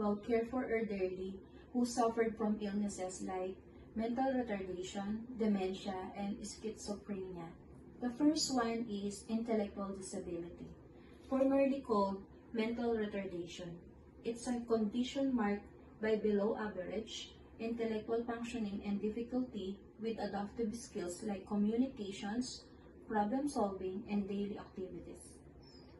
how care for elderly who suffered from illnesses like mental retardation, dementia, and schizophrenia. The first one is intellectual disability, formerly called mental retardation. It's a condition marked by below average intellectual functioning and difficulty with adaptive skills like communications, problem solving, and daily activities.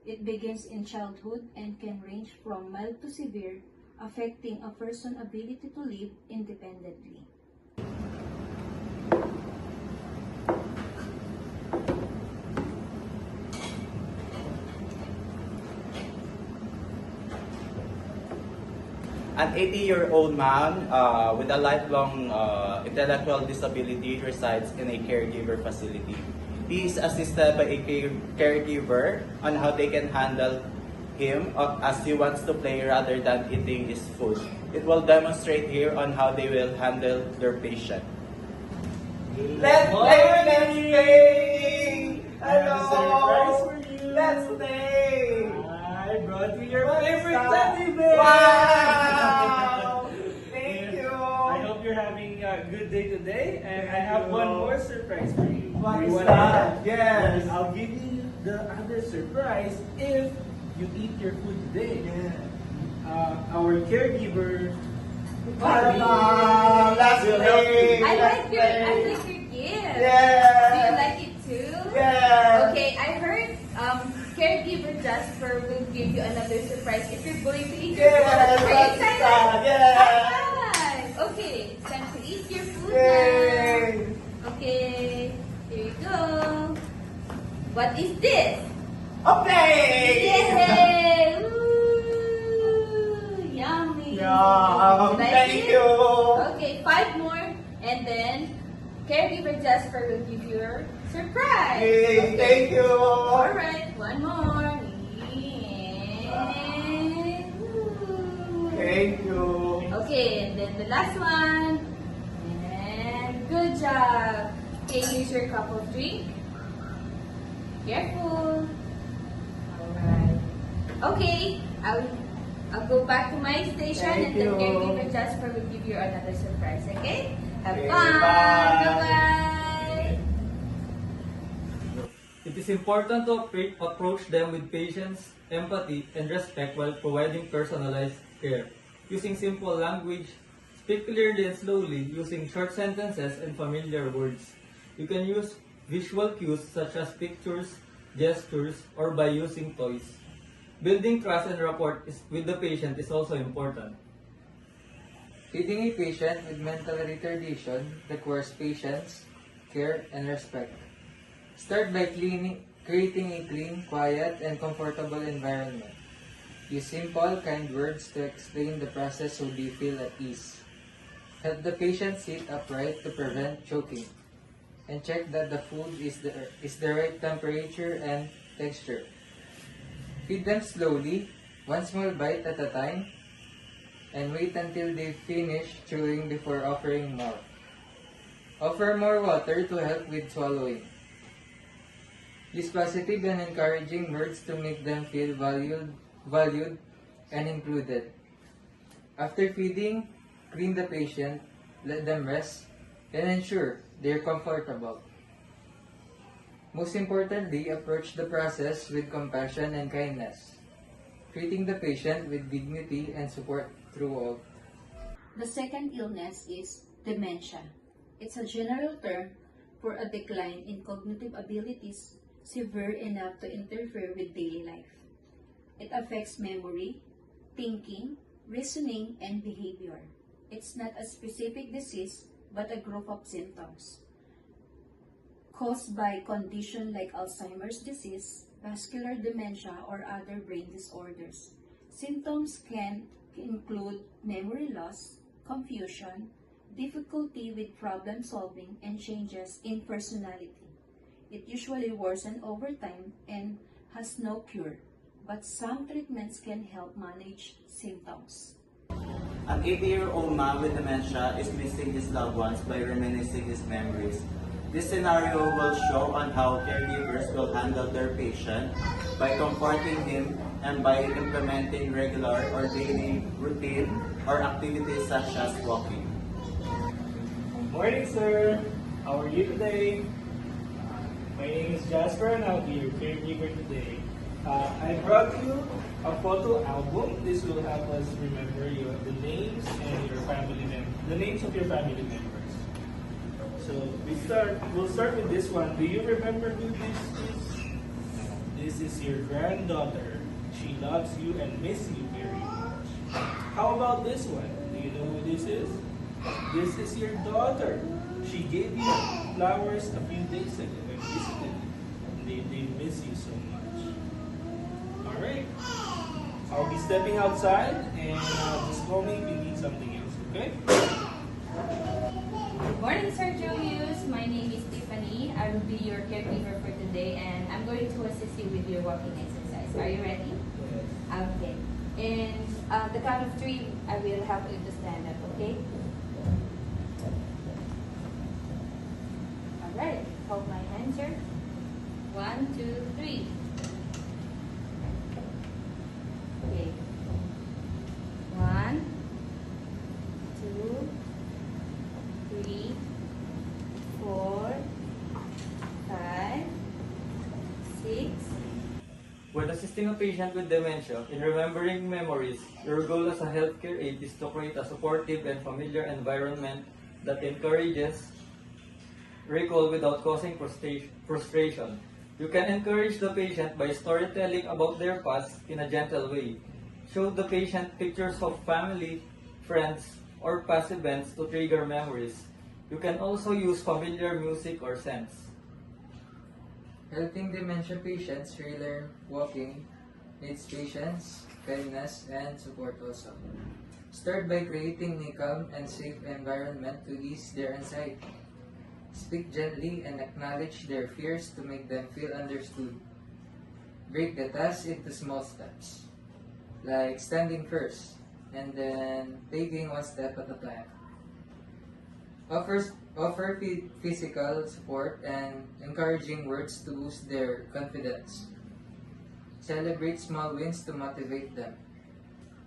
It begins in childhood and can range from mild to severe, affecting a person's ability to live independently. An 80-year-old man with a lifelong intellectual disability resides in a caregiver facility. He is assisted by a caregiver on how they can handle him as he wants to play rather than eating his food. It will demonstrate here on how they will handle their patient. Let's play! Hello! Let's play! I brought you your favorite teddy bear! Wow! Thank you! I hope you're having a good day today, and I have one more surprise for you. What Do is you want that? it? Yes. I'll give you the other surprise if you eat your food today. Our caregiver, Wow! Let's will help play! you. I like your gift. Yeah. Do you like it too? Yeah. Okay, I heard caregiver Jasper will give you another surprise if you're going to eat your Yes, food. Are you that's excited? that, yeah. Alright. Okay, it's time to eat your food Yay. now. Okay, here you go. What is this? Okay! Yay! Ooh, yummy. Yeah, Like thank it? you. Okay, 5 more, and then caregiver Jasper will give you your surprise. Yay, thank you. All right, one more. And, ooh. Thank you. Okay, and then the last one. And good job. Okay, here's your cup of drink. Careful. Alright. Okay, I'll go back to my station Thank and then you. caregiver Jasper will give you another surprise, okay? Have Okay, fun! bye. Bye-bye! It is important to approach them with patience, empathy, and respect while providing personalized care. Using simple language, speak clearly and slowly, using short sentences and familiar words. You can use visual cues such as pictures, gestures, or by using toys. Building trust and rapport with the patient is also important. Feeding a patient with mental retardation requires patience, care, and respect. Start by creating a clean, quiet, and comfortable environment. Use simple, kind words to explain the process so they feel at ease. Help the patient sit upright to prevent choking. And check that the food is the right temperature and texture. Feed them slowly, one small bite at a time, and wait until they finish chewing before offering more. Offer more water to help with swallowing. Use positive and encouraging words to make them feel valued and included. After feeding, clean the patient, let them rest, and ensure they're comfortable. Most importantly, approach the process with compassion and kindness, treating the patient with dignity and support throughout. The second illness is dementia. It's a general term for a decline in cognitive abilities severe enough to interfere with daily life. It affects memory, thinking, reasoning, and behavior. It's not a specific disease, but a group of symptoms caused by conditions like Alzheimer's disease, vascular dementia, or other brain disorders. Symptoms can include memory loss, confusion, difficulty with problem solving, and changes in personality. It usually worsens over time and has no cure, but some treatments can help manage symptoms. An 80-year-old man with dementia is missing his loved ones by reminiscing his memories. This scenario will show on how caregivers will handle their patient by comforting him and by implementing regular or daily routine or activities such as walking. Morning, sir. How are you today? My name is Jasper and I'll be your caregiver today. I brought you a photo album. This will help us remember the names and the names of your family members. So we'll start with this one. Do you remember who this is? This is your granddaughter. She loves you and miss you very much. How about this one? Do you know who this is? This is your daughter. She gave you flowers a few days ago and visited you. They miss you so much. Alright. I'll be stepping outside and just call me if you need something else, okay? Good morning, Sir Julius. My name is Tiffany. I will be your caregiver for today, and I'm going to assist you with your walking exercise. Are you ready? Okay. And the count of 3, I will help you to stand up, okay? Alright. Hold my hand, sir. 1, 2, 3. Okay. 1, 2, 3, 4, 5, 6. When assisting a patient with dementia in remembering memories, your goal as a healthcare aide is to create a supportive and familiar environment that encourages recall without causing frustration. You can encourage the patient by storytelling about their past in a gentle way. Show the patient pictures of family, friends, or past events to trigger memories. You can also use familiar music or scents. Helping dementia patients relearn walking needs patience, kindness, and support also. Start by creating a calm and safe environment to ease their anxiety. Speak gently and acknowledge their fears to make them feel understood. Break the task into small steps, like standing first and then taking one step at a time. Offer physical support and encouraging words to boost their confidence. Celebrate small wins to motivate them.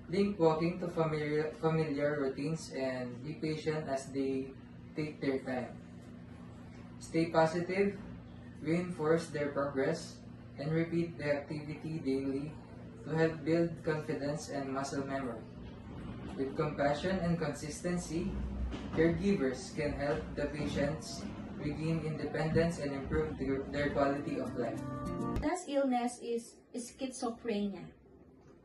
Link walking to familiar routines and be patient as they take their time. Stay positive, reinforce their progress, and repeat the activity daily to help build confidence and muscle memory. With compassion and consistency, caregivers can help the patients regain independence and improve their quality of life. Last illness is schizophrenia.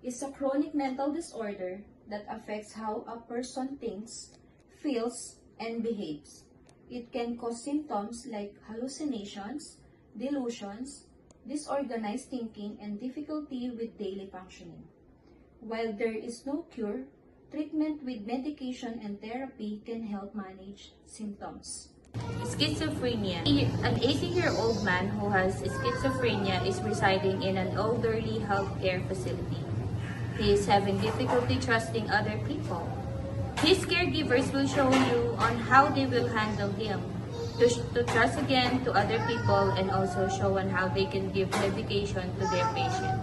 It's a chronic mental disorder that affects how a person thinks, feels, and behaves. It can cause symptoms like hallucinations, delusions, disorganized thinking, and difficulty with daily functioning. While there is no cure, treatment with medication and therapy can help manage symptoms. Schizophrenia. An 80-year-old man who has schizophrenia is residing in an elderly healthcare facility. He is having difficulty trusting other people. His caregivers will show you on how they will handle him, to trust again to other people, and also show on how they can give medication to their patient.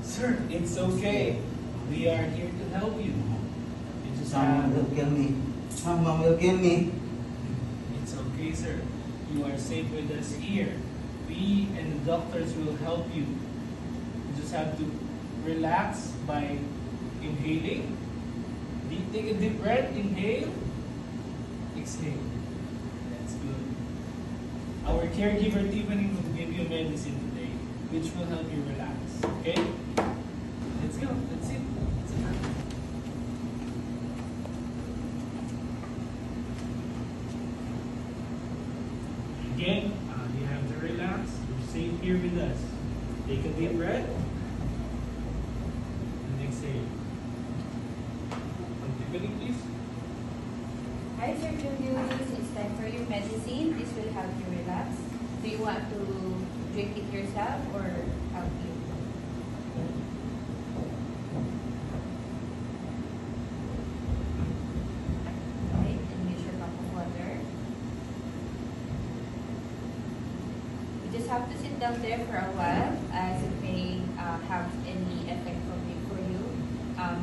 Sir, it's okay. We are here to help you. You just Mama will kill me. Mama will kill me. It's okay, sir. You are safe with us here. We and the doctors will help you. You just have to relax by inhaling. Take a deep breath. Inhale. Exhale. That's good. Our caregiver Tiffany will give you medicine today, which will help you relax. Okay? Let's go. That's it. That's it. Again, you have to relax. You're safe here with us. Take a deep breath. And exhale. Tiffany, please. Hi, Sir Julius. It's time for your medicine. This will help you relax. Do you want to drink it yourself or help you? Right, and use your cup of water. have to sit down there for a while as it may have any effect for you.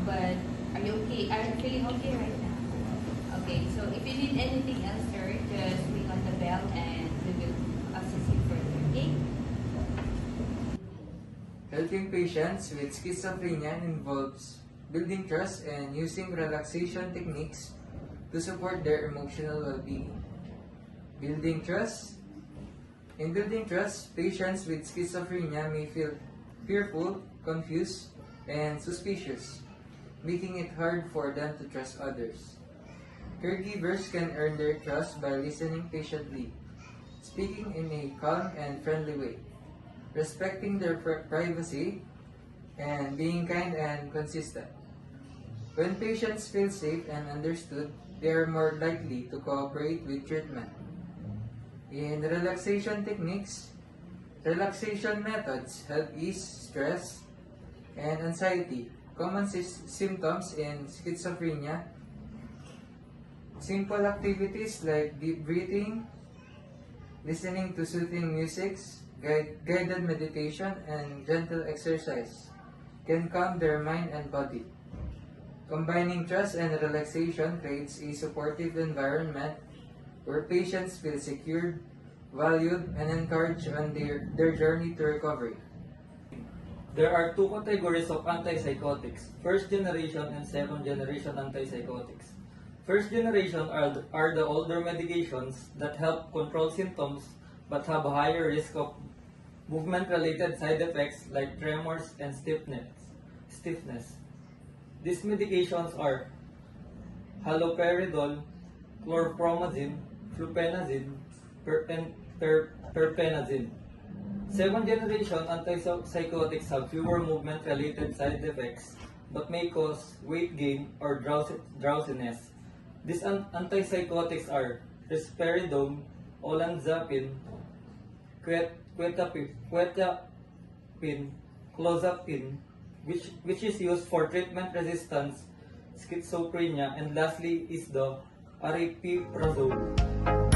But are you okay? Are you feeling okay right now? Okay, so if you need anything else, sir, just ring on the bell and we will assist you further, okay? Helping patients with schizophrenia involves building trust and using relaxation techniques to support their emotional well-being. Building trust. In building trust, patients with schizophrenia may feel fearful, confused, and suspicious, making it hard for them to trust others. Caregivers can earn their trust by listening patiently, speaking in a calm and friendly way, respecting their privacy, and being kind and consistent. When patients feel safe and understood, they are more likely to cooperate with treatment. In relaxation techniques, relaxation methods help ease stress and anxiety, common symptoms in schizophrenia. Simple activities like deep breathing, listening to soothing music, guided meditation, and gentle exercise can calm their mind and body. Combining trust and relaxation creates a supportive environment where patients feel secure, valued, and encouraged on their journey to recovery. There are two categories of antipsychotics, first generation and second generation antipsychotics. First generation are the older medications that help control symptoms but have a higher risk of movement-related side effects like tremors and stiffness. These medications are haloperidol, chlorpromazine, fluphenazine, and terfenazine. Second generation antipsychotics have fewer movement-related side effects but may cause weight gain or drowsiness. These antipsychotics are risperidone, olanzapine, quetiapine, clozapine, which is used for treatment-resistant schizophrenia, and lastly is the aripiprazole.